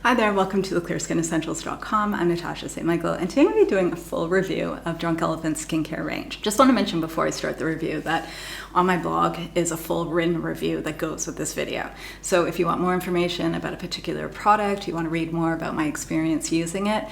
Hi there, welcome to theclearskinessentials.com. I'm Natasha St. Michael, and today I'm going to be doing a full review of Drunk Elephant's skincare range. Just want to mention before I start the review that on my blog is a full written review that goes with this video. So if you want more information about a particular product, you want to read more about my experience using it,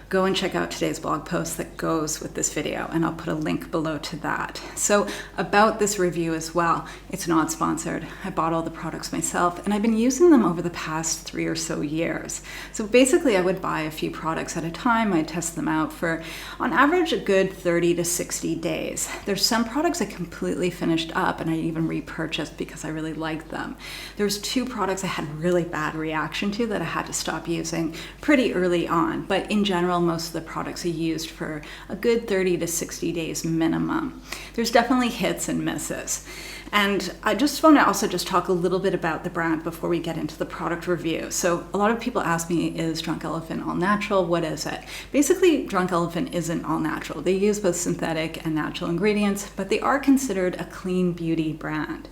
go and check out today's blog post that goes with this video, and I'll put a link below to that. So about this review as well, it's not sponsored. I bought all the products myself, and I've been using them over the past 3 or so years. So basically I would buy a few products at a time. I'd test them out for, on average, a good 30 to 60 days. There's some products I completely finished up and I even repurchased because I really liked them. There's 2 products I had really bad reaction to that I had to stop using pretty early on, but in general, most of the products are used for a good 30 to 60 days minimum. There's definitely hits and misses. And I just want to also just talk a little bit about the brand before we get into the product review. So a lot of people ask me, is Drunk Elephant all natural? What is it? Basically, Drunk Elephant isn't all natural. They use both synthetic and natural ingredients, but they are considered a clean beauty brand.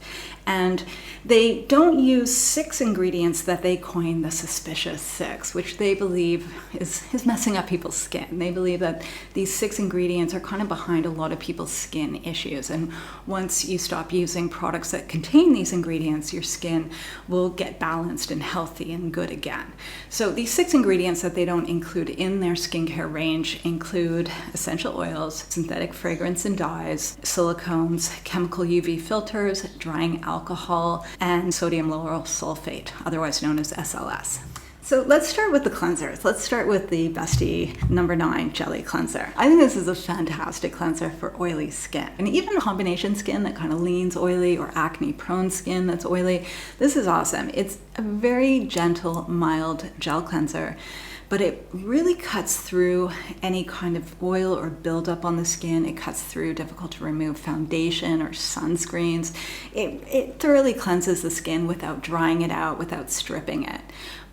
And they don't use 6 ingredients that they coin the suspicious 6, which they believe is messing up people's skin. They believe that these 6 ingredients are kind of behind a lot of people's skin issues. And once you stop using products that contain these ingredients, your skin will get balanced and healthy and good again. So these 6 ingredients that they don't include in their skincare range include essential oils, synthetic fragrance and dyes, silicones, chemical UV filters, drying alcohol, and sodium lauryl sulfate, otherwise known as SLS. So let's start with the cleansers. Let's start with the Beste No. 9 Jelly Cleanser. I think this is a fantastic cleanser for oily skin. And even combination skin that kind of leans oily or acne-prone skin that's oily, this is awesome. It's a very gentle, mild gel cleanser, but it really cuts through any kind of oil or buildup on the skin. It cuts through difficult to remove foundation or sunscreens. It thoroughly cleanses the skin without drying it out, without stripping it.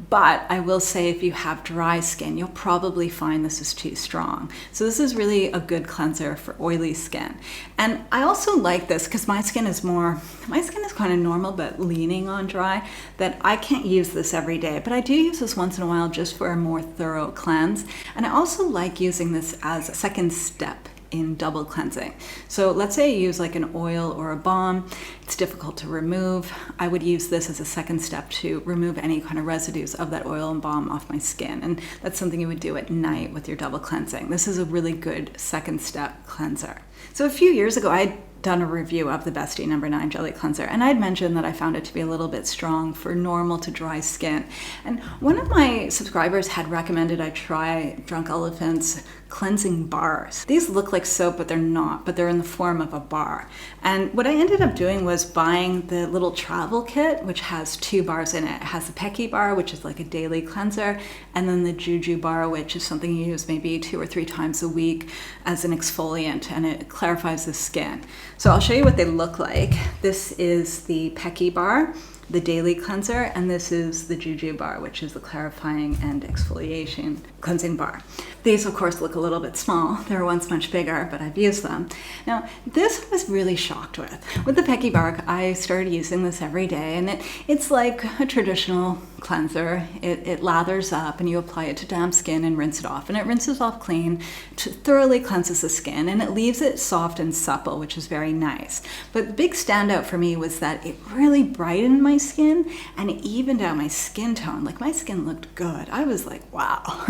But I will say if you have dry skin, you'll probably find this is too strong. So this is really a good cleanser for oily skin. And I also like this because my skin is kind of normal but leaning on dry, that I can't use this every day. But I do use this once in a while just for a more thorough cleanse. And I also like using this as a second step in double cleansing. So let's say I use like an oil or a balm, it's difficult to remove. I would use this as a second step to remove any kind of residues of that oil and balm off my skin. And that's something you would do at night with your double cleansing. This is a really good second step cleanser. So a few years ago, I'd done a review of the Beste No. 9 Jelly Cleanser, and I'd mentioned that I found it to be a little bit strong for normal to dry skin. And one of my subscribers had recommended I try Drunk Elephant's cleansing bars. These look like soap, but they're not, but they're in the form of a bar. And what I ended up doing was buying the little travel kit, which has 2 bars in it. It has the Pekee Bar, which is like a daily cleanser, and then the Juju Bar, which is something you use maybe 2 or 3 times a week as an exfoliant, and it clarifies the skin. So I'll show you what they look like. This is the Pekee Bar, the daily cleanser, and this is the Juju Bar, which is the clarifying and exfoliation cleansing bar. These of course look a little bit small. They were once much bigger, but I've used them. Now this I was really shocked with. With the Pekee Bar, I started using this every day, and it's like a traditional cleanser. It lathers up and you apply it to damp skin and rinse it off, and it rinses off clean, thoroughly cleanses the skin, and it leaves it soft and supple, which is very nice. But the big standout for me was that it really brightened my skin and it evened out my skin tone. Like my skin looked good. I was like, wow.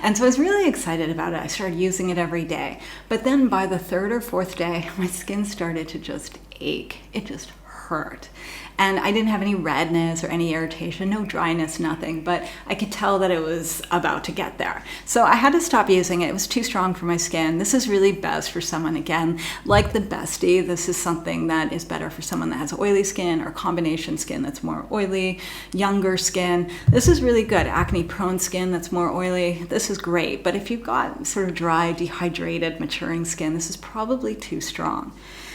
And so I was really excited about it. I started using it every day. But then by the 3rd or 4th day, my skin started to just ache. It just hurt. And I didn't have any redness or any irritation, no dryness, nothing, but I could tell that it was about to get there. So I had to stop using it. It was too strong for my skin. This is really best for someone, again, like the Beste. This is something that is better for someone that has oily skin or combination skin that's more oily, younger skin. This is really good. Acne-prone skin that's more oily, this is great. But if you've got sort of dry, dehydrated, maturing skin, this is probably too strong.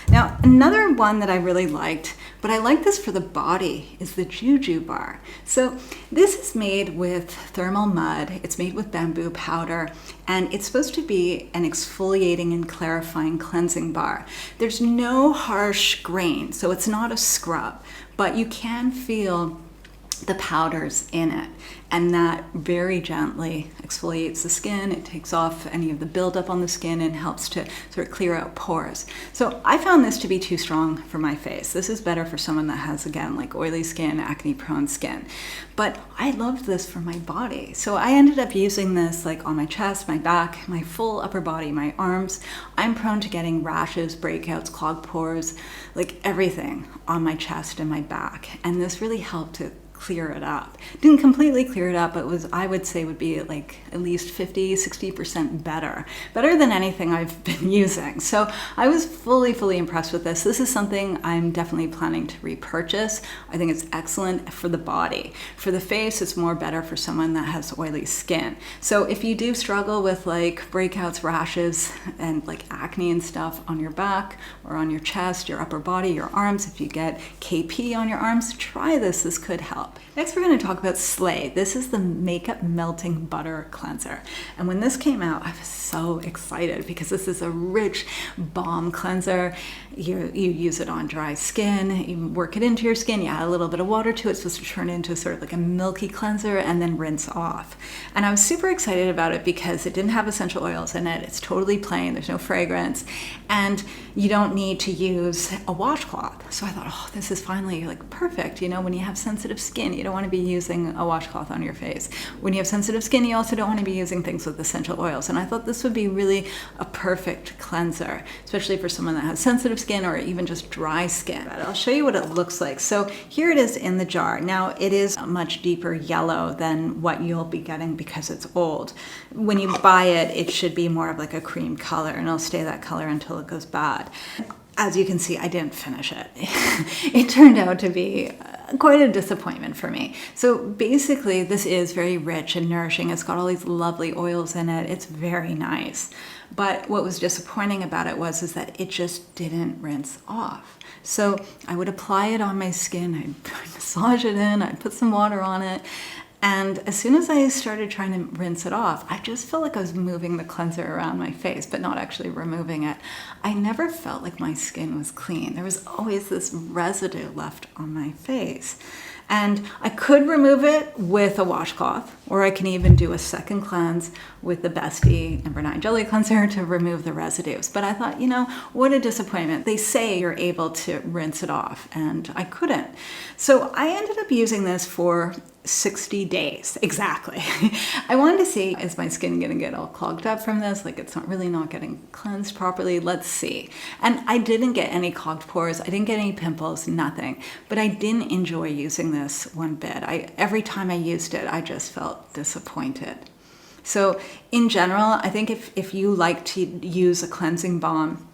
Now, another one that I really liked, but I like this for the body, is the Juju Bar. So this is made with thermal mud, it's made with bamboo powder, and it's supposed to be an exfoliating and clarifying cleansing bar. There's no harsh grain, so it's not a scrub, but you can feel the powders in it, and that very gently exfoliates the skin. It takes off any of the buildup on the skin and helps to sort of clear out pores. So I found this to be too strong for my face. This is better for someone that has, again, like oily skin, acne prone skin. But I loved this for my body. So I ended up using this like on my chest, my back, my full upper body, my arms. I'm prone to getting rashes, breakouts, clogged pores, like everything on my chest and my back. And this really helped to clear it up. Didn't completely clear it up, but was, I would say, would be like at least 50-60% better than anything I've been using. So I was fully impressed with this. This is something I'm definitely planning to repurchase. I think it's excellent for the body. For the face, it's more better for someone that has oily skin. So if you do struggle with like breakouts, rashes, and like acne and stuff on your back or on your chest, your upper body, your arms, if you get KP on your arms, try this. This could help. Next, we're going to talk about Slaai. This is the Makeup Melting Butter Cleanser. And when this came out, I was so excited because this is a rich balm cleanser. You use it on dry skin, you work it into your skin, you add a little bit of water to it. It's supposed to turn into sort of like a milky cleanser and then rinse off. And I was super excited about it because it didn't have essential oils in it. It's totally plain, there's no fragrance, and you don't need to use a washcloth. So I thought, oh, this is finally like perfect. You know, when you have sensitive skin, you don't want to be using a washcloth on your face. When you have sensitive skin, you also don't want to be using things with essential oils. And I thought this would be really a perfect cleanser, especially for someone that has sensitive skin or even just dry skin. But I'll show you what it looks like. So here it is in the jar. Now it is a much deeper yellow than what you'll be getting because it's old. When you buy it, it should be more of like a cream color, and it'll stay that color until it goes bad. As you can see, I didn't finish it. It turned out to be quite a disappointment for me. So basically, this is very rich and nourishing. It's got all these lovely oils in it. It's very nice. But what was disappointing about it is that it just didn't rinse off. So I would apply it on my skin, I'd massage it in, I'd put some water on it, and as soon as I started trying to rinse it off, I just felt like I was moving the cleanser around my face, but not actually removing it. I never felt like my skin was clean. There was always this residue left on my face. And I could remove it with a washcloth, or I can even do a second cleanse with the Beste No. 9 Jelly Cleanser to remove the residues. But I thought, you know, what a disappointment. They say you're able to rinse it off, and I couldn't. So I ended up using this for 60 days, exactly. I wanted to see, is my skin gonna get all clogged up from this? Like it's not getting cleansed properly. Let's see. And I didn't get any clogged pores. I didn't get any pimples, nothing. But I didn't enjoy using this one bit. Every time I used it, I just felt disappointed. So in general, I think if you like to use a cleansing balm,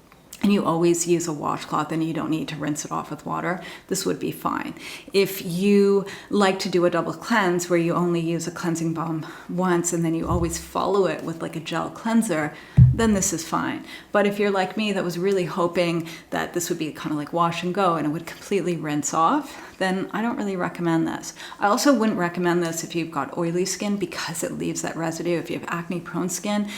and you always use a washcloth and you don't need to rinse it off with water, this would be fine. If you like to do a double cleanse where you only use a cleansing balm once and then you always follow it with like a gel cleanser, then this is fine. But if you're like me that was really hoping that this would be kind of like wash and go and it would completely rinse off, then I don't really recommend this. I also wouldn't recommend this if you've got oily skin because it leaves that residue. If you have acne prone skin,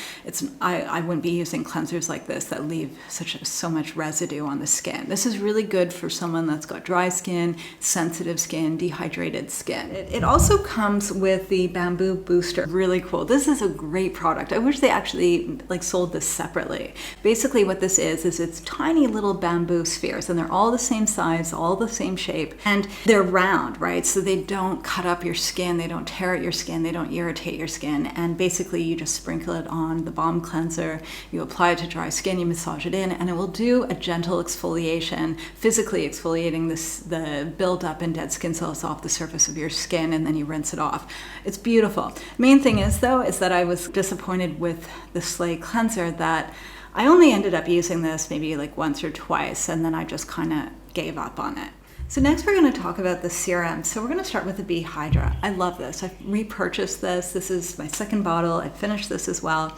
I wouldn't be using cleansers like this that leave so much residue on the skin. This is really good for someone that's got dry skin, sensitive skin, dehydrated skin. It also comes with the bamboo booster. Really cool. This is a great product. I wish they actually like sold this separately. Basically what this is it's tiny little bamboo spheres, and they're all the same size, all the same shape, and they're round, right? So they don't cut up your skin, they don't tear at your skin, they don't irritate your skin, and basically you just sprinkle it on the balm cleanser, you apply it to dry skin, you massage it in, and it will do a gentle exfoliation, physically exfoliating the buildup and dead skin cells off the surface of your skin, and then you rinse it off. It's beautiful. Main thing is though, is that I was disappointed with the Slaai cleanser that I only ended up using this maybe like once or twice, and then I just kind of gave up on it. So next we're going to talk about the serum. So we're going to start with the B-Hydra. I love this. I've repurchased this. This is my second bottle. I finished this as well.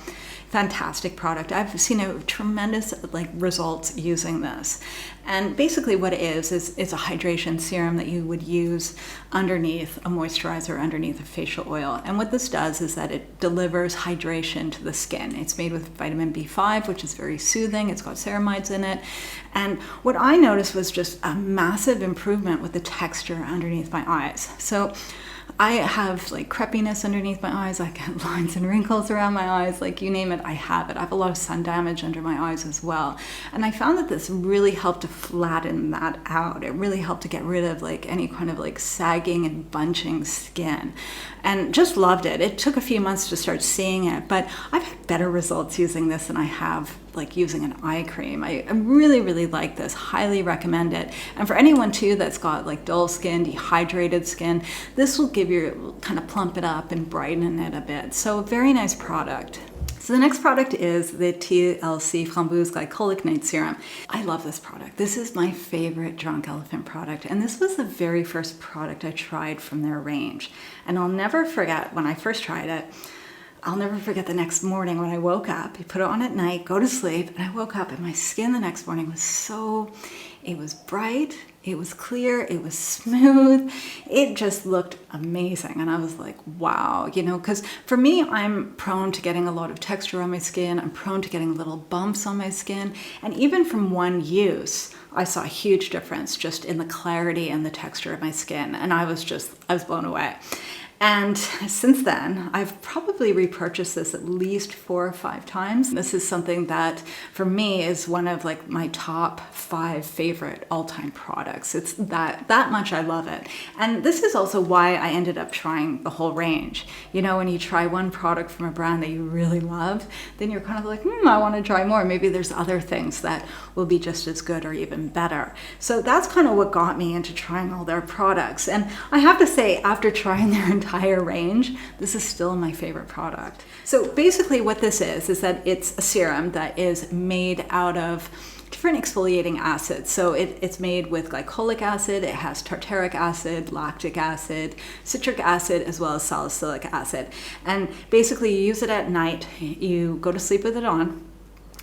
Fantastic product. I've seen a tremendous results using this. And basically what it is it's a hydration serum that you would use underneath a moisturizer, underneath a facial oil. And what this does is that it delivers hydration to the skin. It's made with vitamin B5, which is very soothing. It's got ceramides in it. And what I noticed was just a massive improvement improvement with the texture underneath my eyes. So I have like crepiness underneath my eyes. I get lines and wrinkles around my eyes, like you name it, I have it. I have a lot of sun damage under my eyes as well. And I found that this really helped to flatten that out. It really helped to get rid of like any kind of like sagging and bunching skin, and just loved it. It took a few months to start seeing it, but I've had better results using this than I have like using an eye cream. I really, really like this, highly recommend it. And for anyone too that's got like dull skin, dehydrated skin, this will give you, kind of plump it up and brighten it a bit. So very nice product. So the next product is the T.L.C. Framboos Glycolic Night Serum. I love this product. This is my favorite Drunk Elephant product, and this was the very first product I tried from their range. And I'll never forget when I first tried it. I'll never forget the next morning when I woke up. I put it on at night, go to sleep, and I woke up and my skin the next morning was it was bright, it was clear, it was smooth. It just looked amazing. And I was like, wow, you know, because for me, I'm prone to getting a lot of texture on my skin. I'm prone to getting little bumps on my skin. And even from one use, I saw a huge difference just in the clarity and the texture of my skin. And I was blown away. And since then, I've probably repurchased this at least 4 or 5 times. This is something that, for me, is one of like my top 5 favorite all-time products. It's that much I love it. And this is also why I ended up trying the whole range. You know, when you try one product from a brand that you really love, then you're kind of like, I want to try more. Maybe there's other things that will be just as good or even better. So that's kind of what got me into trying all their products. And I have to say, after trying their entire range, this is still my favorite product. So basically what this is that it's a serum that is made out of different exfoliating acids. So it's made with glycolic acid, it has tartaric acid, lactic acid, citric acid, as well as salicylic acid. And basically you use it at night, you go to sleep with it on,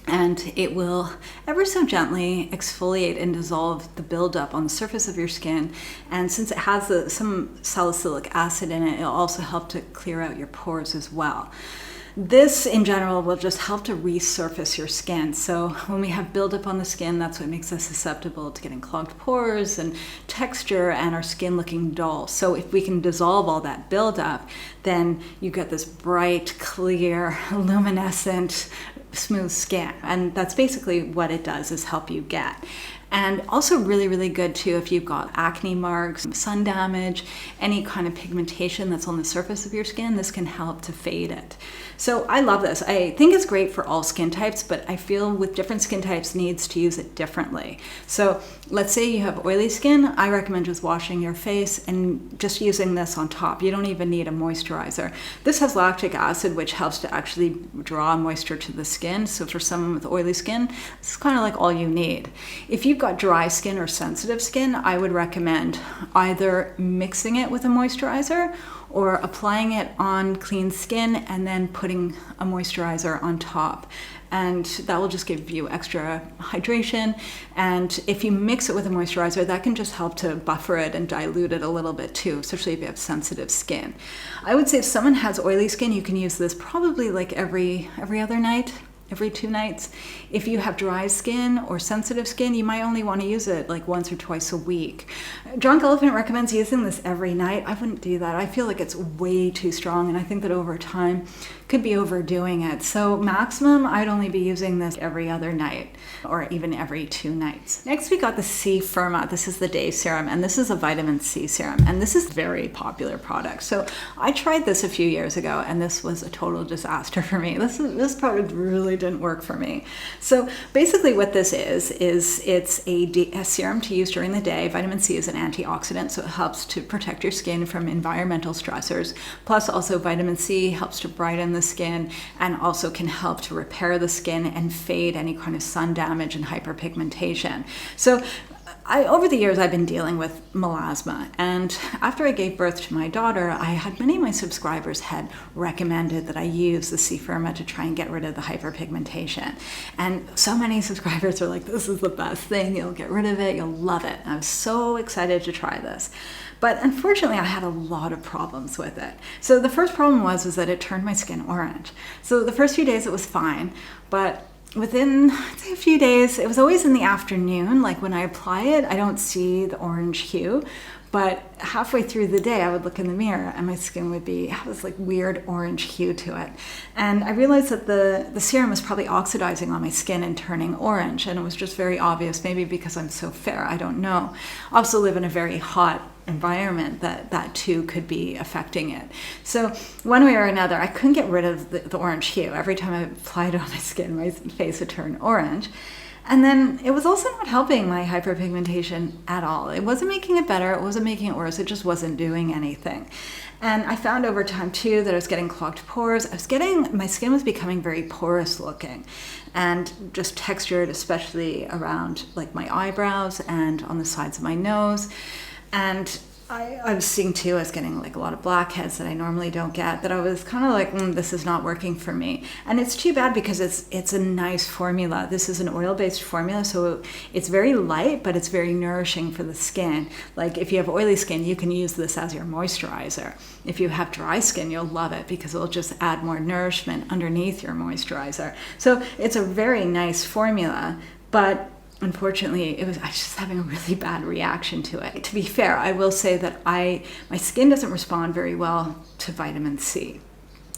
and it will ever so gently exfoliate and dissolve the buildup on the surface of your skin. And since it has some salicylic acid in it, it'll also help to clear out your pores as well. This in general will just help to resurface your skin. So when we have buildup on the skin, that's what makes us susceptible to getting clogged pores and texture and our skin looking dull. So if we can dissolve all that buildup, then you get this bright, clear, luminescent, smooth skin. And that's basically what it does, is help you get. And also really, really good too if you've got acne marks, sun damage, any kind of pigmentation that's on the surface of your skin, this can help to fade it. So I love this. I think it's great for all skin types, but I feel with different skin types needs to use it differently. So let's say you have oily skin, I recommend just washing your face and just using this on top. You don't even need a moisturizer. This has lactic acid, which helps to actually draw moisture to the skin. So for someone with oily skin, this is kind of like all you need. If you've got dry skin or sensitive skin, I would recommend either mixing it with a moisturizer or applying it on clean skin and then putting a moisturizer on top. And that will just give you extra hydration. And if you mix it with a moisturizer, that can just help to buffer it and dilute it a little bit too, especially if you have sensitive skin. I would say if someone has oily skin, you can use this probably like every other night, every 2 nights. If you have dry skin or sensitive skin, you might only want to use it like once or twice a week. Drunk Elephant recommends using this every night. I wouldn't do that. I feel like it's way too strong, and I think that over time could be overdoing it. So maximum, I'd only be using this every other night or even every 2 nights. Next, we got the C-Firma. This is the day serum, and this is a vitamin C serum, and this is a very popular product. So I tried this a few years ago, and this was a total disaster for me. This product really didn't work for me. So basically what this is it's a serum to use during the day. Vitamin C is an antioxidant, so it helps to protect your skin from environmental stressors. Plus also vitamin C helps to brighten the skin and also can help to repair the skin and fade any kind of sun damage and hyperpigmentation. So over the years, I've been dealing with melasma, and after I gave birth to my daughter, I had many of my subscribers had recommended that I use the C-Firma to try and get rid of the hyperpigmentation. And so many subscribers are like, this is the best thing, you'll get rid of it, you'll love it. And I was so excited to try this. But unfortunately, I had a lot of problems with it. So the first problem was that it turned my skin orange. So the first few days it was fine, but within, I'd say, a few days, it was always in the afternoon. Like when I apply it, I don't see the orange hue, but halfway through the day, I would look in the mirror and my skin would have this like weird orange hue to it. And I realized that the serum was probably oxidizing on my skin and turning orange. And it was just very obvious, maybe because I'm so fair, I don't know. I also live in a very hot environment that too could be affecting it. So one way or another, I couldn't get rid of the orange hue. Every time I applied it on my skin, my face would turn orange. And then it was also not helping my hyperpigmentation at all. It wasn't making it better, it wasn't making it worse, it just wasn't doing anything. And I found over time too that I was getting clogged pores. My skin was becoming very porous looking and just textured, especially around like my eyebrows and on the sides of my nose. And I was seeing too, I was getting like a lot of blackheads that I normally don't get, that I was kind of like, this is not working for me. And it's too bad because it's a nice formula. This is an oil-based formula, so it's very light, but it's very nourishing for the skin. Like if you have oily skin, you can use this as your moisturizer. If you have dry skin, you'll love it because it'll just add more nourishment underneath your moisturizer. So it's a very nice formula, but unfortunately, I was just having a really bad reaction to it. To be fair, I will say that my skin doesn't respond very well to vitamin C.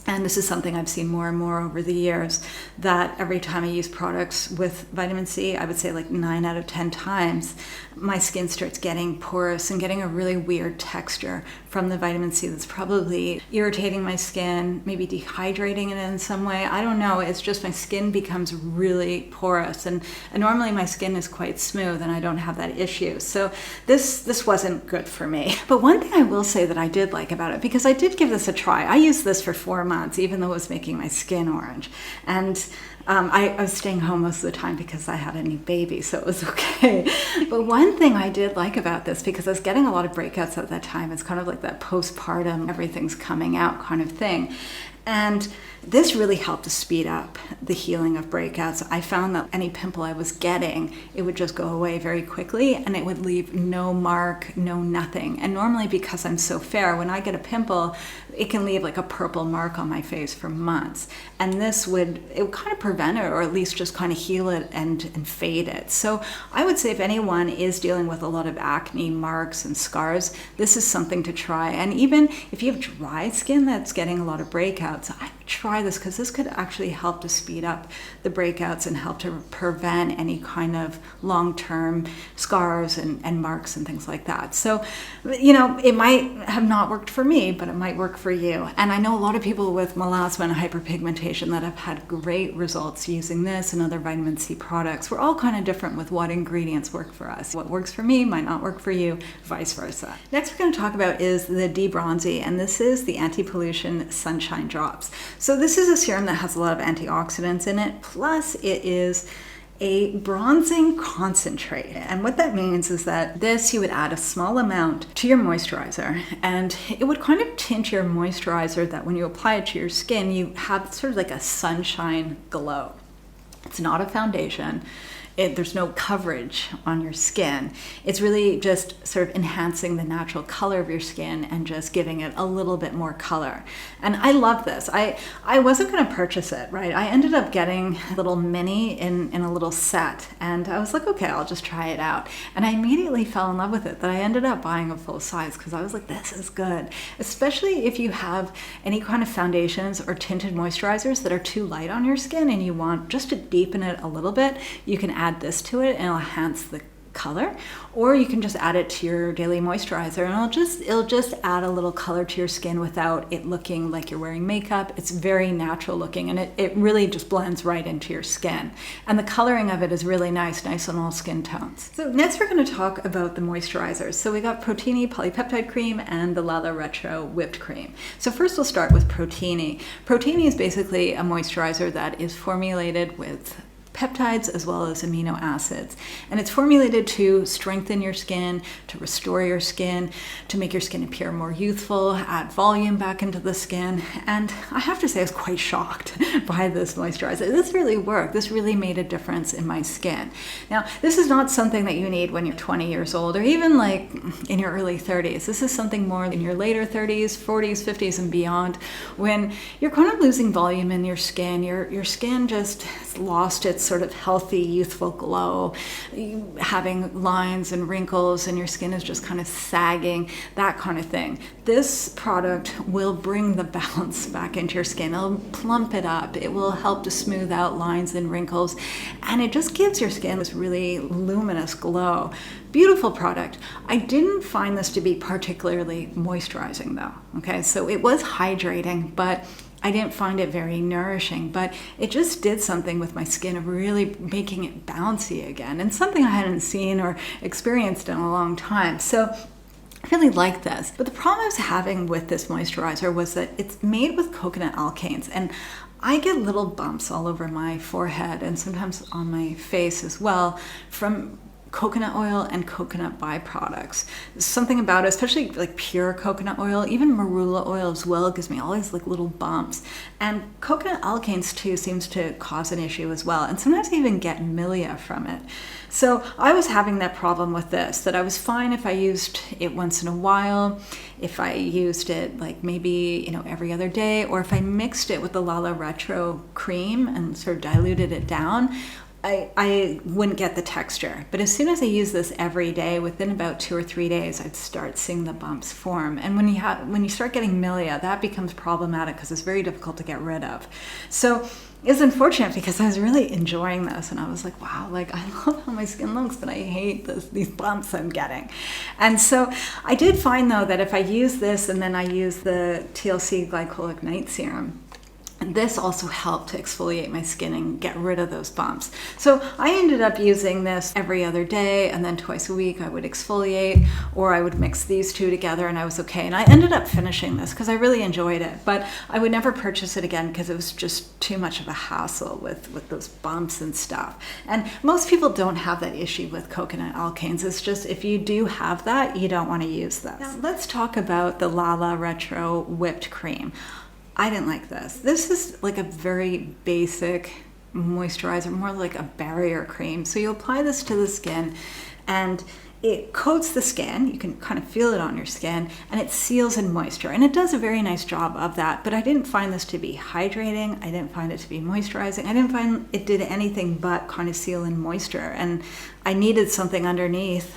And this is something I've seen more and more over the years, that every time I use products with vitamin C, I would say like 9 out of 10 times, my skin starts getting porous and getting a really weird texture from the vitamin C that's probably irritating my skin, maybe dehydrating it in some way. I don't know. It's just my skin becomes really porous. And normally my skin is quite smooth and I don't have that issue. So this wasn't good for me. But one thing I will say that I did like about it, because I did give this a try. I used this for 4 months, even though it was making my skin orange. And I was staying home most of the time because I had a new baby, so it was okay. But one thing I did like about this, because I was getting a lot of breakouts at that time, it's kind of like that postpartum, everything's coming out kind of thing. And this really helped to speed up the healing of breakouts. I found that any pimple I was getting, it would just go away very quickly and it would leave no mark, no nothing. And normally, because I'm so fair, when I get a pimple, it can leave like a purple mark on my face for months. And it would kind of prevent it, or at least just kind of heal it and fade it. So I would say if anyone is dealing with a lot of acne, marks and scars, this is something to try. And even if you have dry skin that's getting a lot of breakouts, I would try this, because this could actually help to speed up the breakouts and help to prevent any kind of long-term scars and marks and things like that. So, it might have not worked for me, but it might work for you. And I know a lot of people with melasma and hyperpigmentation that have had great results using this and other vitamin C products. We're all kind of different with what ingredients work for us. What works for me might not work for you, vice versa. Next we're going to talk about is the D-Bronzi, and this is the anti-pollution sunshine drops. So this is a serum that has a lot of antioxidants in it, plus it is a bronzing concentrate. And what that means is that you would add a small amount to your moisturizer, and it would kind of tint your moisturizer that when you apply it to your skin, you have sort of like a sunshine glow. It's not a foundation. There's no coverage on your skin. It's really just sort of enhancing the natural color of your skin and just giving it a little bit more color. And I love this. I wasn't going to purchase it, right? I ended up getting a little mini in a little set, and I was like, okay, I'll just try it out. And I immediately fell in love with it, that I ended up buying a full size because I was like, this is good. Especially if you have any kind of foundations or tinted moisturizers that are too light on your skin and you want just to deepen it a little bit, you can add this to it and it'll enhance the color, or you can just add it to your daily moisturizer and it'll just add a little color to your skin without it looking like you're wearing makeup. It's very natural looking, and it really just blends right into your skin, and the coloring of it is really nice on all skin tones. So next we're going to talk about the moisturizers. So we got Protini Polypeptide Cream and the Lala Retro Whipped Cream. So first we'll start with Protini. Protini is basically a moisturizer that is formulated with peptides as well as amino acids. And it's formulated to strengthen your skin, to restore your skin, to make your skin appear more youthful, add volume back into the skin. And I have to say I was quite shocked by this moisturizer. This really worked. This really made a difference in my skin. Now, this is not something that you need when you're 20 years old or even like in your early 30s. This is something more in your later 30s, 40s, 50s, and beyond, when you're kind of losing volume in your skin. Your skin just has lost its sort of healthy, youthful glow, having lines and wrinkles, and your skin is just kind of sagging, that kind of thing. This product will bring the balance back into your skin. It'll plump it up. It will help to smooth out lines and wrinkles, and it just gives your skin this really luminous glow. Beautiful product. I didn't find this to be particularly moisturizing though. Okay, so it was hydrating, but I didn't find it very nourishing, but it just did something with my skin of really making it bouncy again, and something I hadn't seen or experienced in a long time. So I really like this. But the problem I was having with this moisturizer was that it's made with coconut alkanes, and I get little bumps all over my forehead and sometimes on my face as well from coconut oil and coconut byproducts. There's something about it, especially like pure coconut oil, even marula oil as well, gives me all these like little bumps. And coconut alkanes too seems to cause an issue as well. And sometimes I even get milia from it. So I was having that problem with this, that I was fine if I used it once in a while, if I used it like maybe, every other day, or if I mixed it with the Lala Retro cream and sort of diluted it down, I wouldn't get the texture. But as soon as I use this every day, within about 2 or 3 days, I'd start seeing the bumps form. And when you start getting milia, that becomes problematic because it's very difficult to get rid of. So it's unfortunate because I was really enjoying this, and I was like, wow, like I love how my skin looks, but I hate these bumps I'm getting. And so I did find though that if I use this and then I use the T.L.C. Glycolic Night Serum, this also helped to exfoliate my skin and get rid of those bumps. So I ended up using this every other day, and then twice a week I would exfoliate, or I would mix these two together, and I was okay. And I ended up finishing this because I really enjoyed it, but I would never purchase it again because it was just too much of a hassle with those bumps and stuff. And most people don't have that issue with coconut alkanes. It's just if you do have that, you don't want to use this. Now let's talk about the Lala Retro Whipped Cream. I didn't like this. This is like a very basic moisturizer, more like a barrier cream. So you apply this to the skin and it coats the skin. You can kind of feel it on your skin, and it seals in moisture. And it does a very nice job of that, but I didn't find this to be hydrating. I didn't find it to be moisturizing. I didn't find it did anything but kind of seal in moisture. And I needed something underneath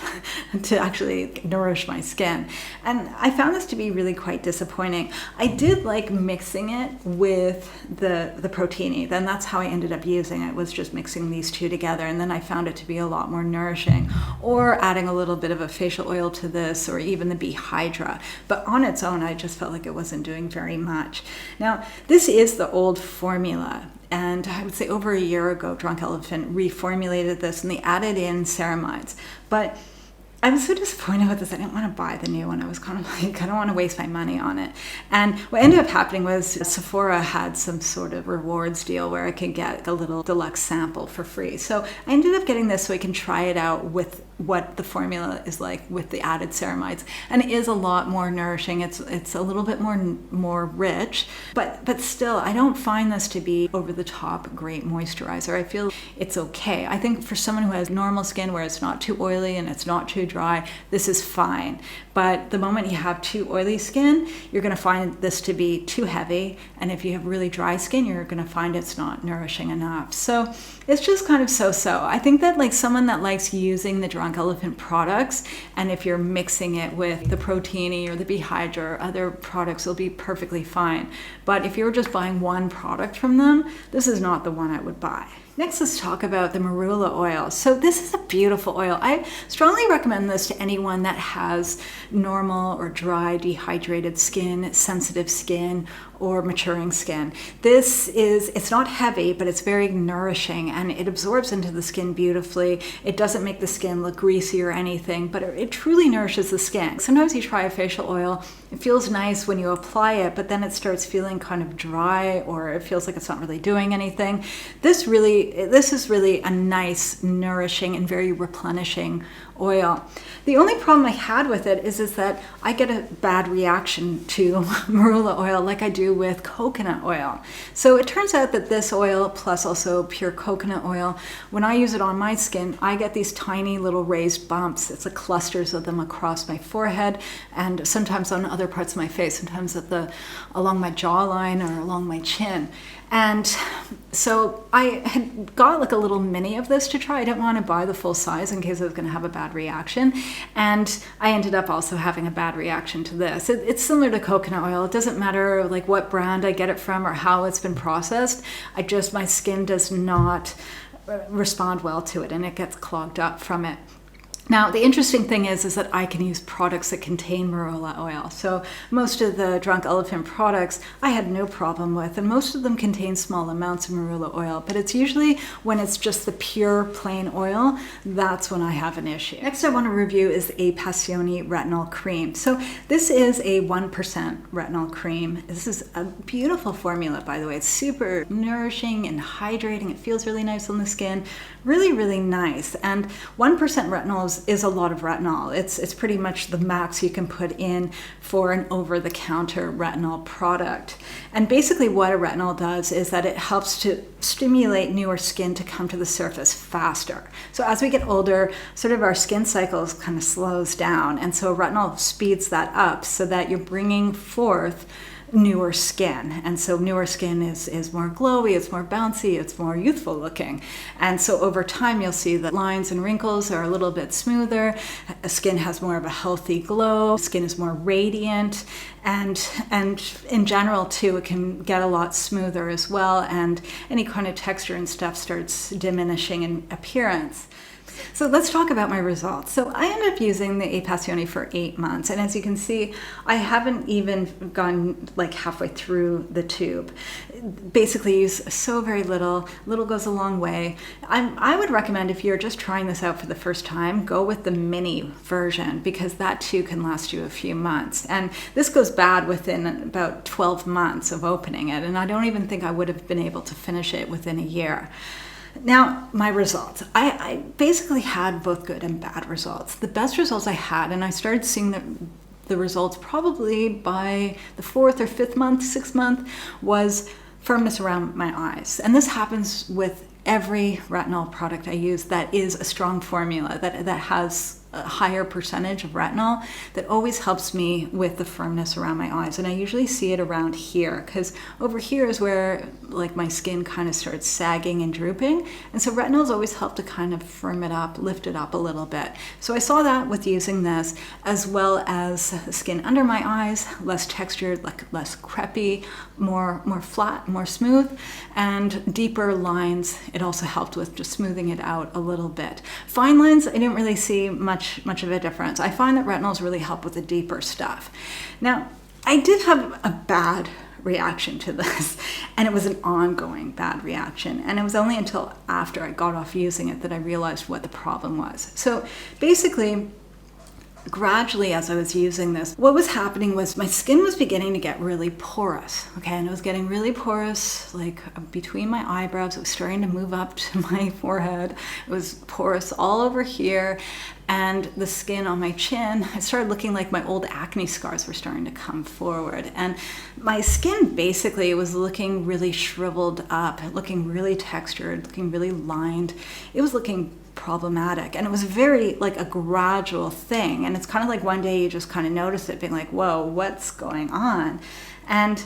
to actually nourish my skin. And I found this to be really quite disappointing. I did like mixing it with the Protini. Then that's how I ended up using it, was just mixing these two together. And then I found it to be a lot more nourishing, or adding a little bit of a facial oil to this, or even the B-Hydra. But on its own, I just felt like it wasn't doing very much. Now, this is the old formula. And I would say over a year ago, Drunk Elephant reformulated this and they added in ceramides. But I was so disappointed with this. I didn't want to buy the new one. I was kind of like, I don't want to waste my money on it. And what ended up happening was Sephora had some sort of rewards deal where I could get a little deluxe sample for free. So I ended up getting this so I can try it out with what the formula is like with the added ceramides. And it is a lot more nourishing. It's a little bit more rich, but still, I don't find this to be over the top great moisturizer. I feel it's okay. I think for someone who has normal skin where it's not too oily and it's not too dry, this is fine. But the moment you have too oily skin, you're going to find this to be too heavy. And if you have really dry skin, you're going to find it's not nourishing enough. So it's just kind of so-so. I think that like someone that likes using the Drunk Elephant products, and if you're mixing it with the Protini or the B-Hydra or other products, will be perfectly fine. But if you're just buying one product from them, this is not the one I would buy. Next, let's talk about the Marula Oil. So this is a beautiful oil. I strongly recommend this to anyone that has normal or dry, dehydrated skin, sensitive skin, or maturing skin. It's not heavy, but it's very nourishing and it absorbs into the skin beautifully. It doesn't make the skin look greasy or anything, but it truly nourishes the skin. Sometimes you try a facial oil, it feels nice when you apply it, but then it starts feeling kind of dry or it feels like it's not really doing anything. This is really a nice, nourishing, and very replenishing oil. The only problem I had with it is that I get a bad reaction to marula oil like I do with coconut oil. So it turns out that this oil, plus also pure coconut oil, when I use it on my skin, I get these tiny little raised bumps. It's like clusters of them across my forehead and sometimes on other parts of my face, sometimes along my jawline or along my chin. And so I had got like a little mini of this to try. I didn't want to buy the full size in case I was going to have a bad reaction. And I ended up also having a bad reaction to this. It's similar to coconut oil. It doesn't matter like what brand I get it from or how it's been processed. My skin does not respond well to it and it gets clogged up from it. Now, the interesting thing is that I can use products that contain marula oil. So most of the Drunk Elephant products I had no problem with, and most of them contain small amounts of marula oil, but it's usually when it's just the pure plain oil, that's when I have an issue. Next I want to review is the A-Passioni Retinol Cream. So this is a 1% retinol cream. This is a beautiful formula, by the way. It's super nourishing and hydrating. It feels really nice on the skin. Really, really nice. And 1% retinol is a lot of retinol. It's pretty much the max you can put in for an over-the-counter retinol product. And basically what a retinol does is that it helps to stimulate newer skin to come to the surface faster. So as we get older, sort of our skin cycles kind of slows down. And so retinol speeds that up so that you're bringing forth newer skin. And so newer skin is more glowy, it's more bouncy, it's more youthful looking. And so over time you'll see that lines and wrinkles are a little bit smoother, skin has more of a healthy glow, skin is more radiant, and in general too it can get a lot smoother as well, and any kind of texture and stuff starts diminishing in appearance. So let's talk about my results. So I ended up using the A-Passioni for 8 months. And as you can see, I haven't even gone like halfway through the tube. Basically use so very little. Little goes a long way. I would recommend if you're just trying this out for the first time, go with the mini version because that too can last you a few months. And this goes bad within about 12 months of opening it. And I don't even think I would have been able to finish it within a year. Now, my results. I basically had both good and bad results. The best results I had, and I started seeing the results probably by the 4th or 5th month, 6th month, was firmness around my eyes. And this happens with every retinol product I use that is a strong formula, that has a higher percentage of retinol, that always helps me with the firmness around my eyes. And I usually see it around here because over here is where like my skin kind of starts sagging and drooping. And so retinols always help to kind of firm it up, lift it up a little bit. So I saw that with using this, as well as skin under my eyes, less textured, like less crepey, more flat, more smooth, and deeper lines. It also helped with just smoothing it out a little bit. Fine lines, I didn't really see much of a difference. I find that retinols really help with the deeper stuff. Now, I did have a bad reaction to this, and it was an ongoing bad reaction. And it was only until after I got off using it that I realized what the problem was. So basically, gradually as I was using this, what was happening was my skin was beginning to get really porous, okay? And it was getting really porous, like between my eyebrows. It was starting to move up to my forehead. It was porous all over here. And the skin on my chin, it started looking like my old acne scars were starting to come forward. And my skin basically was looking really shriveled up, looking really textured, looking really lined. It was looking problematic, and it was very like a gradual thing. And it's kind of like one day you just kind of notice it being like, whoa, what's going on? And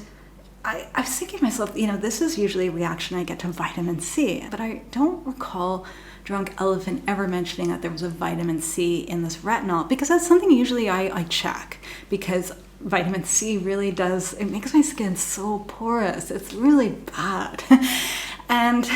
I was thinking to myself, this is usually a reaction I get to vitamin C, but I don't recall Drunk Elephant ever mentioning that there was a vitamin C in this retinol, because that's something usually I check, because vitamin C really does, it makes my skin so porous. It's really bad. And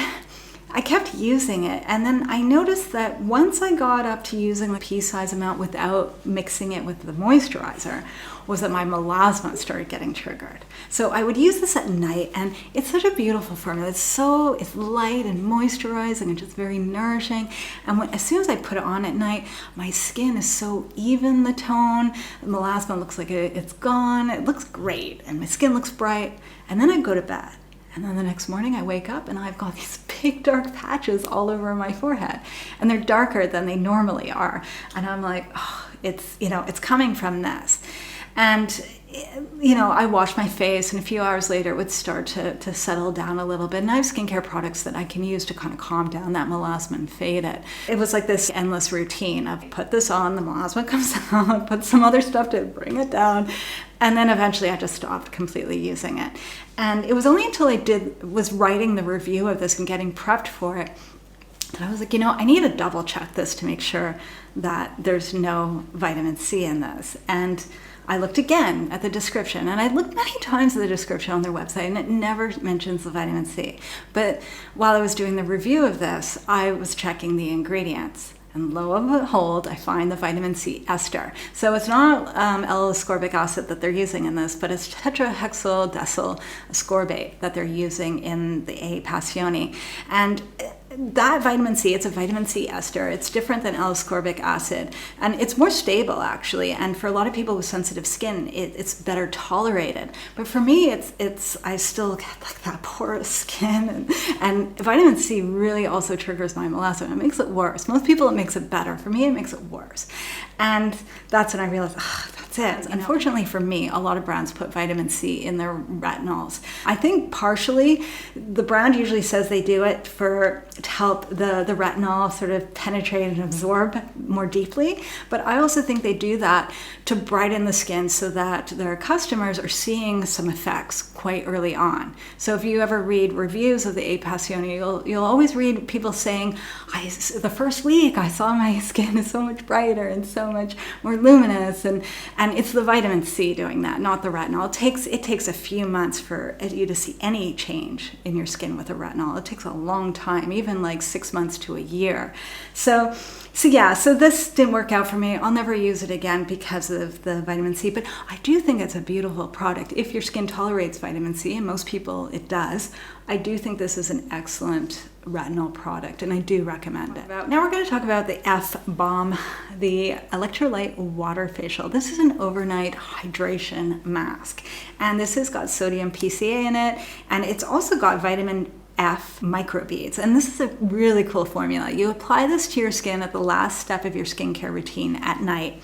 I kept using it, and then I noticed that once I got up to using the pea-size amount without mixing it with the moisturizer, was that my melasma started getting triggered. So I would use this at night, and it's such a beautiful formula. It's light and moisturizing and just very nourishing. And as soon as I put it on at night, my skin is so even, the tone. The melasma looks like it's gone. It looks great, and my skin looks bright. And then I go to bed. And then the next morning I wake up and I've got these big dark patches all over my forehead. And they're darker than they normally are. And I'm like, oh, it's coming from this. And, I wash my face, and a few hours later it would start to settle down a little bit. And I have skincare products that I can use to kind of calm down that melasma and fade it. It was like this endless routine of put this on, the melasma comes out, put some other stuff to bring it down. And then eventually I just stopped completely using it. And it was only until I was writing the review of this and getting prepped for it that I was like, I need to double check this to make sure that there's no vitamin C in this. And I looked again at the description, and I looked many times at the description on their website, and it never mentions the vitamin C. But while I was doing the review of this, I was checking the ingredients. And lo and behold, I find the vitamin C ester. So it's not L-ascorbic acid that they're using in this, but it's tetrahexyl decyl ascorbate that they're using in the A-Passioni. And that vitamin C, it's a vitamin C ester. It's different than L-ascorbic acid, and it's more stable actually. And for a lot of people with sensitive skin, it's better tolerated. But for me, I still get like that porous skin, and vitamin C really also triggers my melasma. It makes it worse. Most people, it makes it better. For me, it makes it worse. And that's when I realized, that's it. Unfortunately for me, a lot of brands put vitamin C in their retinols. I think partially the brand usually says they do it to help the retinol sort of penetrate and absorb more deeply. But I also think they do that to brighten the skin so that their customers are seeing some effects quite early on. So if you ever read reviews of the A-Passioni, you'll always read people saying, the first week I saw my skin is so much brighter and so much more luminous, and it's the vitamin C doing that, not the retinol. It takes a few months for you to see any change in your skin with a retinol. It takes a long time, even like 6 months to a year. So this didn't work out for me. I'll never use it again because of the vitamin C, but I do think it's a beautiful product. If your skin tolerates vitamin C, and most people it does, I do think this is an excellent retinol product, and I do recommend it. Now we're going to talk about the F-Balm, the Electrolyte Waterfacial. This is an overnight hydration mask, and this has got sodium PCA in it, and it's also got vitamin F microbeads. And this is a really cool formula. You apply this to your skin at the last step of your skincare routine at night.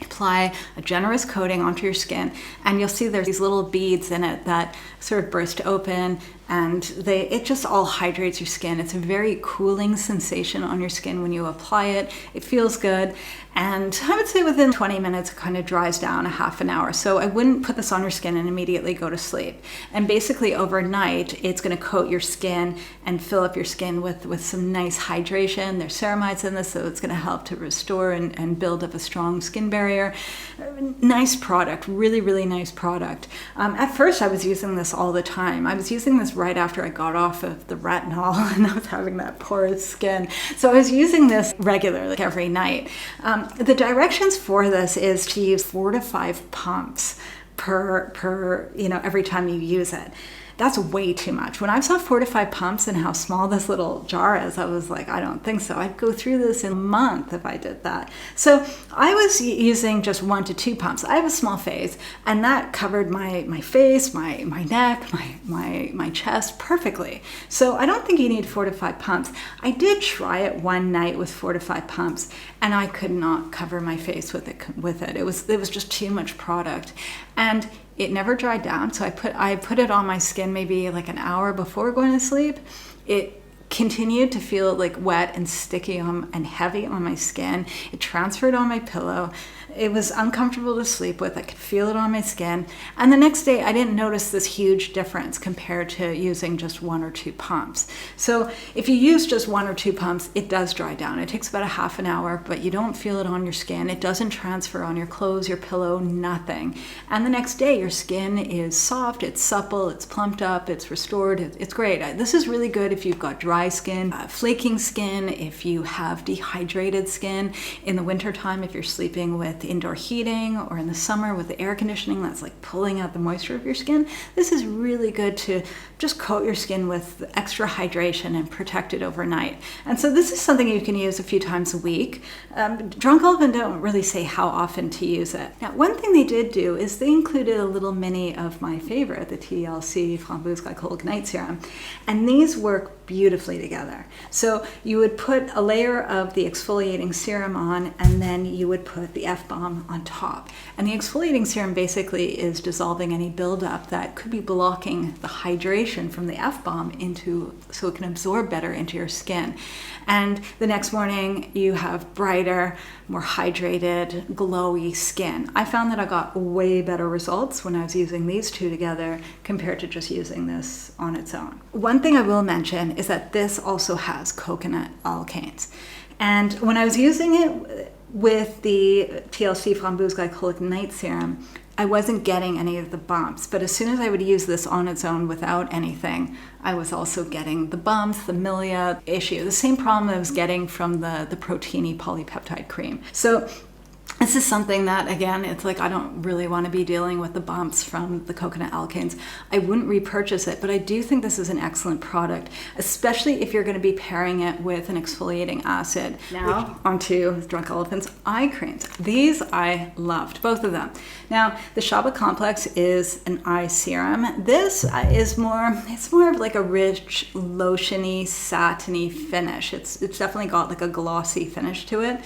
Apply a generous coating onto your skin, and you'll see there's these little beads in it that sort of burst open, and it just all hydrates your skin. It's a very cooling sensation on your skin when you apply it. It feels good, and I would say within 20 minutes it kind of dries down, a half an hour. So I wouldn't put this on your skin and immediately go to sleep. And basically overnight it's going to coat your skin and fill up your skin with some nice hydration. There's ceramides in this, so it's going to help to restore and build up a strong skin barrier. Nice product, really, really nice product. At first I was using this all the time. I was using this right after I got off of the retinol and I was having that porous skin. So I was using this regularly, like every night. The directions for this is to use 4 to 5 pumps per every time you use it. That's way too much. When I saw 4 to 5 pumps and how small this little jar is, I was like, I don't think so. I'd go through this in a month if I did that. So I was using just 1 to 2 pumps. I have a small face, and that covered my face, my neck, my chest perfectly. So I don't think you need 4 to 5 pumps. I did try it one night with 4 to 5 pumps, and I could not cover my face with it. It was just too much product. And it never dried down, so I put it on my skin maybe like an hour before going to sleep. It continued to feel like wet and sticky and heavy on my skin. It transferred on my pillow. It was uncomfortable to sleep with. I could feel it on my skin. And the next day, I didn't notice this huge difference compared to using just 1 or 2 pumps. So if you use just 1 or 2 pumps, it does dry down. It takes about a half an hour, but you don't feel it on your skin. It doesn't transfer on your clothes, your pillow, nothing. And the next day, your skin is soft, it's supple, it's plumped up, it's restored. It's great. This is really good if you've got dry dry skin, flaking skin, if you have dehydrated skin, in the wintertime if you're sleeping with indoor heating, or in the summer with the air conditioning that's like pulling out the moisture of your skin, this is really good to just coat your skin with extra hydration and protect it overnight. And so this is something you can use a few times a week. Drunk Elephant don't really say how often to use it. Now, one thing they did do is they included a little mini of my favorite, the T.L.C. Framboos Glycolic Night Serum. And these work beautifully together. So you would put a layer of the exfoliating serum on, and then you would put the F-Balm on top. And the exfoliating serum basically is dissolving any buildup that could be blocking the hydration from the F-Balm so it can absorb better into your skin. And the next morning you have brighter, more hydrated, glowy skin. I found that I got way better results when I was using these two together compared to just using this on its own. One thing I will mention is that this also has coconut alkanes. And when I was using it with the T.L.C. Framboos Glycolic Night Serum, I wasn't getting any of the bumps, but as soon as I would use this on its own without anything, I was also getting the bumps, the milia issue, the same problem I was getting from the Protini polypeptide cream. So this is something that, again, it's like I don't really want to be dealing with the bumps from the coconut alkanes. I wouldn't repurchase it, but I do think this is an excellent product, especially if you're going to be pairing it with an exfoliating acid. Now, onto Drunk Elephant's eye creams. These I loved, both of them. Now, the Shaba Complex is an eye serum. This is it's more of like a rich, lotiony, satiny finish. It's definitely got like a glossy finish to it.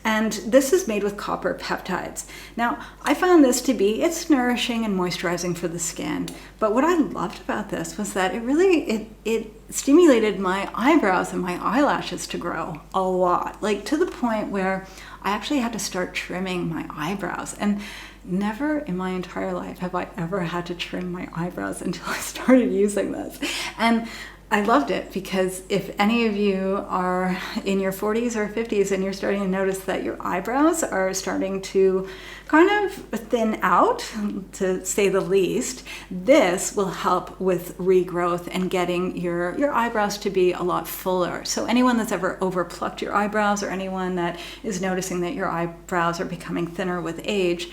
And this is made with copper peptides. Now, I found this to be, it's nourishing and moisturizing for the skin. But what I loved about this was that it stimulated my eyebrows and my eyelashes to grow a lot. Like to the point where I actually had to start trimming my eyebrows. And never in my entire life have I ever had to trim my eyebrows until I started using this. And I loved it because if any of you are in your 40s or 50s and you're starting to notice that your eyebrows are starting to kind of thin out, to say the least, this will help with regrowth and getting your eyebrows to be a lot fuller. So anyone that's ever overplucked your eyebrows, or anyone that is noticing that your eyebrows are becoming thinner with age,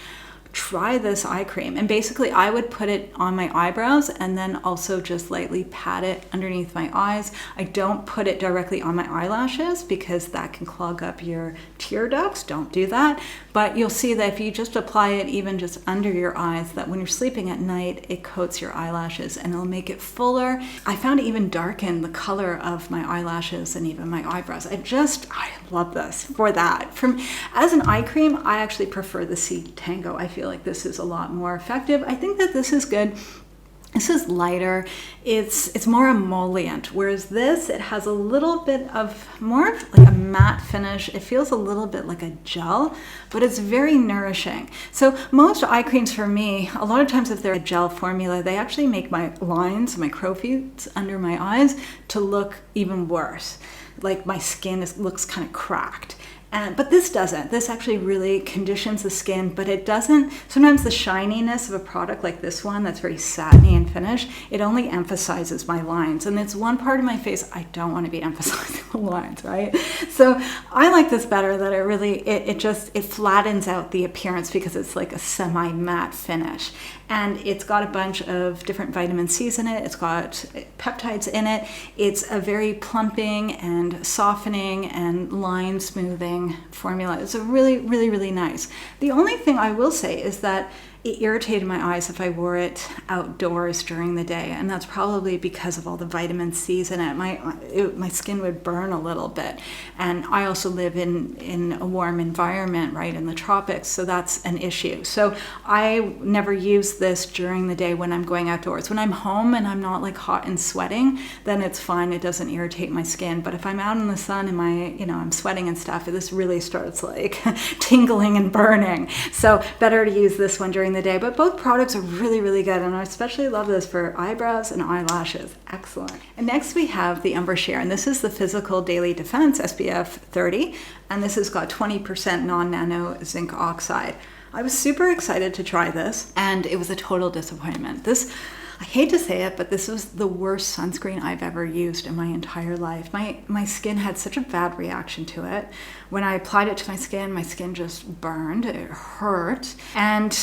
try this eye cream. And basically I would put it on my eyebrows and then also just lightly pat it underneath my eyes. I don't put it directly on my eyelashes because that can clog up your tear ducts. Don't do that. But you'll see that if you just apply it even just under your eyes, that when you're sleeping at night, it coats your eyelashes and it'll make it fuller. I found it even darkened the color of my eyelashes and even my eyebrows. I love this for that. As an eye cream, I actually prefer the C-Tango. I feel like this is a lot more effective. I think that this is good. This is lighter. It's more emollient, whereas this, it has a little bit of more of like a matte finish. It feels a little bit like a gel, but it's very nourishing. So most eye creams for me, a lot of times if they're a gel formula, they actually make my lines, my crow's feet under my eyes to look even worse. Like my skin looks kind of cracked. But this doesn't. This actually really conditions the skin, but it doesn't. Sometimes the shininess of a product like this one that's very satiny and finished, it only emphasizes my lines. And it's one part of my face I don't want to be emphasizing the lines, right? So I like this better, that it flattens out the appearance because it's like a semi-matte finish. And it's got a bunch of different vitamin C's in it. It's got peptides in it. It's a very plumping and softening and line smoothing formula. It's a really, really, really nice. The only thing I will say is that it irritated my eyes if I wore it outdoors during the day, and that's probably because of all the vitamin C's in it. My skin would burn a little bit, and I also live in a warm environment, right, in the tropics, so that's an issue. So I never use this during the day when I'm going outdoors. When I'm home and I'm not like hot and sweating, then it's fine. It doesn't irritate my skin. But if I'm out in the sun and I'm sweating and stuff, this really starts like tingling and burning. So better to use this one during the day. But both products are really, really good, and I especially love this for eyebrows and eyelashes. Excellent. And next we have the Umbra Share, and this is the Physical Daily Defense SPF 30, and this has got 20% non-nano zinc oxide. I was super excited to try this, and it was a total disappointment. I hate to say it, but this was the worst sunscreen I've ever used in my entire life. My skin had such a bad reaction to it. When I applied it to my skin just burned, it hurt. And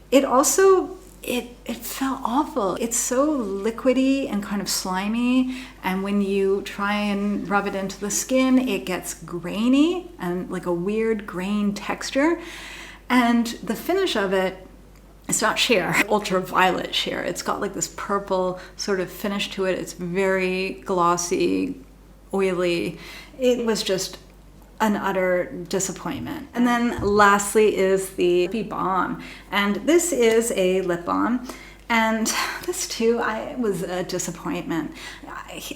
it also, it felt awful. It's so liquidy and kind of slimy, and when you try and rub it into the skin, it gets grainy and like a weird grain texture. And the finish of it, it's not sheer, ultraviolet sheer. It's got like this purple sort of finish to it. It's very glossy, oily. It was just an utter disappointment. And then lastly is the Lippe Balm. And this is a lip balm. And this too, was a disappointment.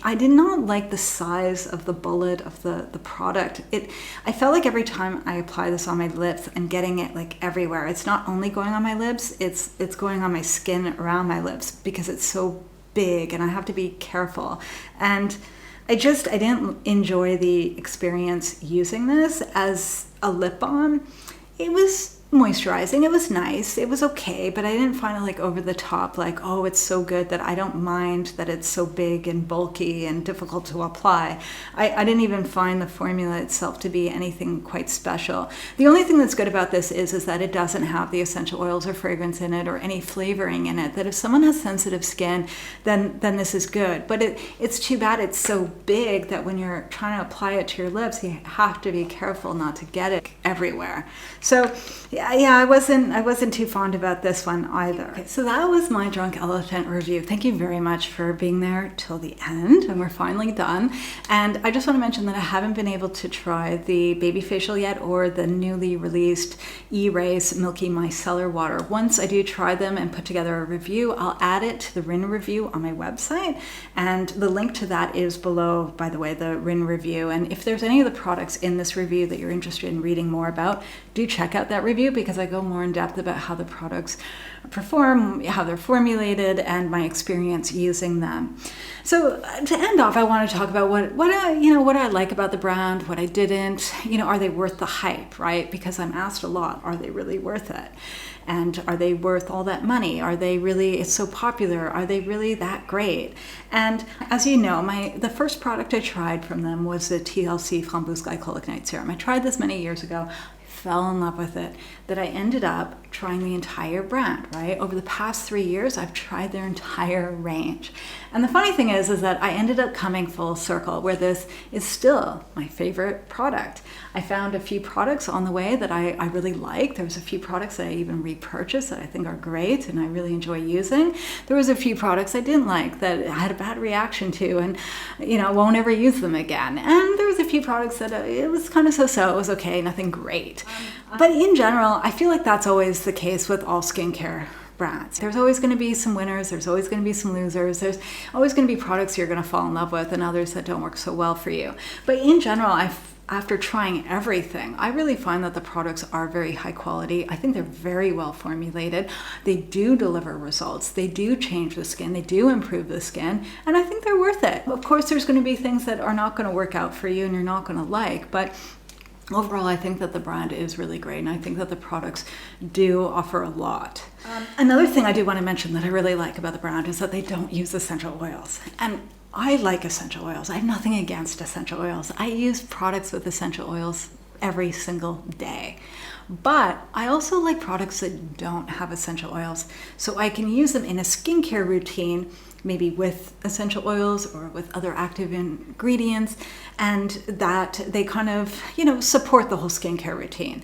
I did not like the size of the bullet of the product. I felt like every time I apply this on my lips, I'm getting it like everywhere. It's not only going on my lips, it's going on my skin around my lips because it's so big and I have to be careful. And I didn't enjoy the experience using this as a lip balm. It was moisturizing, it was nice, it was okay, but I didn't find it like over the top, like, oh, it's so good that I don't mind that it's so big and bulky and difficult to apply. I didn't even find the formula itself to be anything quite special. The only thing that's good about this is that it doesn't have the essential oils or fragrance in it or any flavoring in it, that if someone has sensitive skin, then this is good. But it's too bad it's so big that when you're trying to apply it to your lips, you have to be careful not to get it everywhere. So yeah, I wasn't too fond about this one either. Okay, so that was my Drunk Elephant review. Thank you very much for being there till the end, and we're finally done. And I just want to mention that I haven't been able to try the baby facial yet or the newly released E-Race Milky Micellar Water. Once I do try them and put together a review, I'll add it to the Rin review on my website, and the link to that is below, by the way, the Rin review. And if there's any of the products in this review that you're interested in reading more about, do check out that review, because I go more in depth about how the products perform, how they're formulated, and my experience using them. So to end off, I want to talk about what I like about the brand, what I didn't. Are they worth the hype, right? Because I'm asked a lot, are they really worth it? And are they worth all that money? It's so popular, are they really that great? And as you know, the first product I tried from them was the T.L.C. Framboos Glycolic Night Serum. I tried this many years ago. Fell in love with it, that I ended up trying the entire brand, right? Over the past 3 years, I've tried their entire range. And the funny thing is that I ended up coming full circle, where this is still my favorite product. I found a few products on the way that I really like. There was a few products that I even repurchased that I think are great and I really enjoy using. There was a few products I didn't like that I had a bad reaction to, and won't ever use them again. And there was a few products that it was kind of so-so, it was okay, nothing great. But in general, I feel like that's always the case with all skincare brands. There's always going to be some winners, there's always going to be some losers, there's always going to be products you're going to fall in love with and others that don't work so well for you. But in general, after trying everything, I really find that the products are very high quality. I think they're very well formulated. They do deliver results. They do change the skin. They do improve the skin. And I think they're worth it. Of course, there's going to be things that are not going to work out for you and you're not going to like, but overall, I think that the brand is really great, and I think that the products do offer a lot. Another thing I do want to mention that I really like about the brand is that they don't use essential oils. And I like essential oils. I have nothing against essential oils. I use products with essential oils every single day. But I also like products that don't have essential oils, so I can use them in a skincare routine, maybe with essential oils or with other active ingredients, and that they kind of, support the whole skincare routine.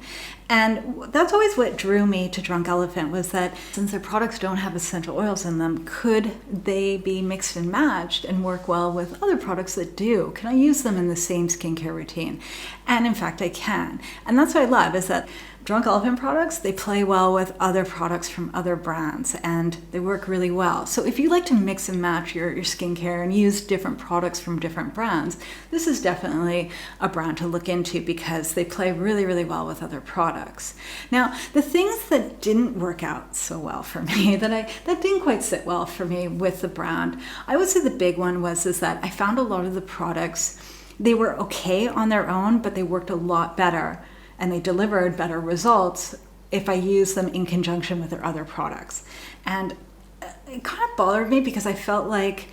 And that's always what drew me to Drunk Elephant, was that since their products don't have essential oils in them, could they be mixed and matched and work well with other products that do? Can I use them in the same skincare routine? And in fact, I can. And that's what I love, is that Drunk Elephant products, they play well with other products from other brands, and they work really well. So if you like to mix and match your skincare and use different products from different brands, this is definitely a brand to look into, because they play really, really well with other products. Now, the things that didn't work out so well for me, that didn't quite sit well for me with the brand, I would say the big one is that I found a lot of the products, they were okay on their own, but they worked a lot better and they delivered better results if I use them in conjunction with their other products. And it kind of bothered me because I felt like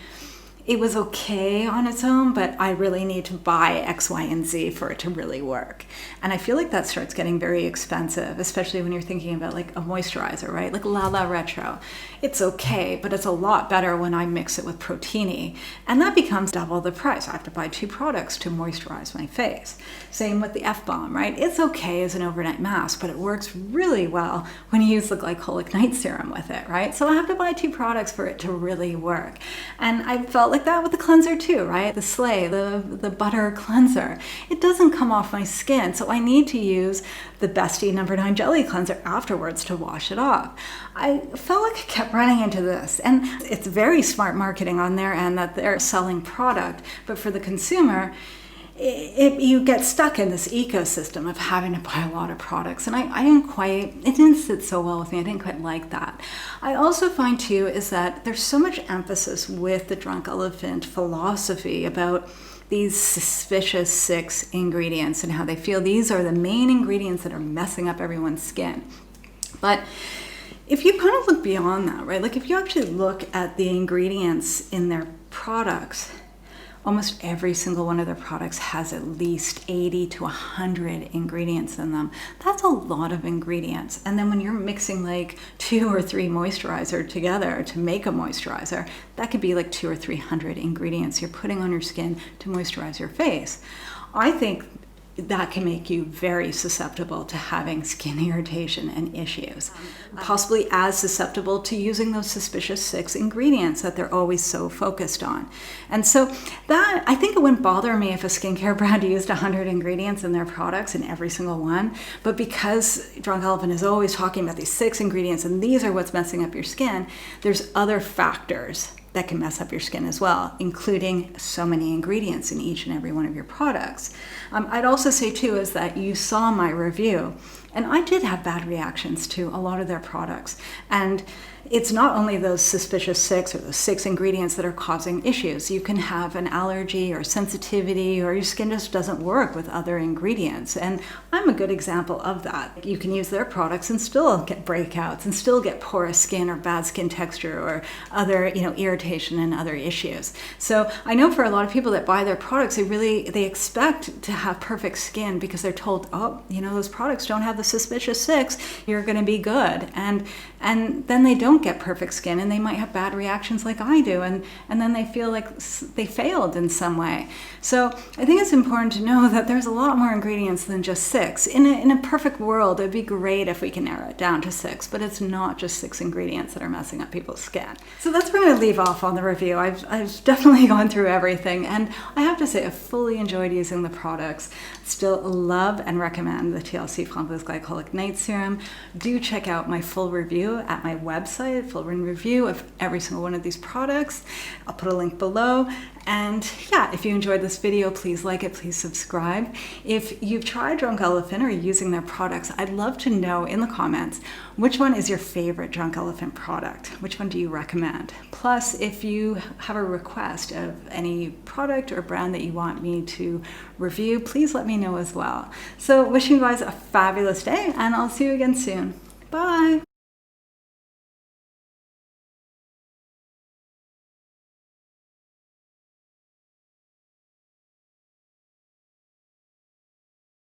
it was okay on its own, but I really need to buy X, Y, and Z for it to really work. And I feel like that starts getting very expensive, especially when you're thinking about like a moisturizer, right? Like Lala Retro. It's okay, but it's a lot better when I mix it with Protini. And that becomes double the price. I have to buy 2 products to moisturize my face. Same with the F-Balm, right? It's okay as an overnight mask, but it works really well when you use the Glycolic night serum with it, right? So I have to buy 2 products for it to really work. And I felt like that with the cleanser too, right? The Slaai, the butter cleanser. It doesn't come off my skin, so I need to use the Beste No. 9 jelly cleanser afterwards to wash it off. I felt like I kept running into this, and it's very smart marketing on their end that they're selling product, but for the consumer, you get stuck in this ecosystem of having to buy a lot of products, and it didn't sit so well with me. I didn't quite like that. I also find too is that there's so much emphasis with the Drunk Elephant philosophy about these suspicious 6 ingredients and how they feel these are the main ingredients that are messing up everyone's skin. But if you kind of look beyond that, right? Like if you actually look at the ingredients in their products, almost every single one of their products has at least 80 to 100 ingredients in them. That's a lot of ingredients. And then when you're mixing like 2 or 3 moisturizer together to make a moisturizer, that could be like 200 or 300 ingredients you're putting on your skin to moisturize your face. I think that can make you very susceptible to having skin irritation and issues. Possibly as susceptible to using those suspicious 6 ingredients that they're always so focused on. And so that, I think it wouldn't bother me if a skincare brand used 100 ingredients in their products in every single one, but because Drunk Elephant is always talking about these 6 ingredients and these are what's messing up your skin, there's other factors that can mess up your skin as well, including so many ingredients in each and every one of your products. I'd also say too is that you saw my review, and I did have bad reactions to a lot of their products. And it's not only those suspicious 6 or those 6 ingredients that are causing issues. You can have an allergy or sensitivity, or your skin just doesn't work with other ingredients. And I'm a good example of that. You can use their products and still get breakouts and still get porous skin or bad skin texture or other, irritation and other issues. So I know for a lot of people that buy their products, they expect to have perfect skin because they're told, oh, those products don't have the suspicious 6, you're going to be good. And then they don't get perfect skin and they might have bad reactions like I do, and then they feel like they failed in some way. So I think it's important to know that there's a lot more ingredients than just 6. In a perfect world, it'd be great if we can narrow it down to 6, but it's not just 6 ingredients that are messing up people's skin. So that's where I'm going to leave off on the review. I've definitely gone through everything, and I have to say I fully enjoyed using the products. Still love and recommend the T.L.C. Framboos Glycolic Night Serum. Do check out my full review at my website, full review of every single one of these products. I'll put a link below. And yeah, if you enjoyed this video, please like it, please subscribe. If you've tried Drunk Elephant or using their products, I'd love to know in the comments, which one is your favorite Drunk Elephant product? Which one do you recommend? Plus, if you have a request of any product or brand that you want me to review, please let me know as well. So wishing you guys a fabulous day, and I'll see you again soon. Bye.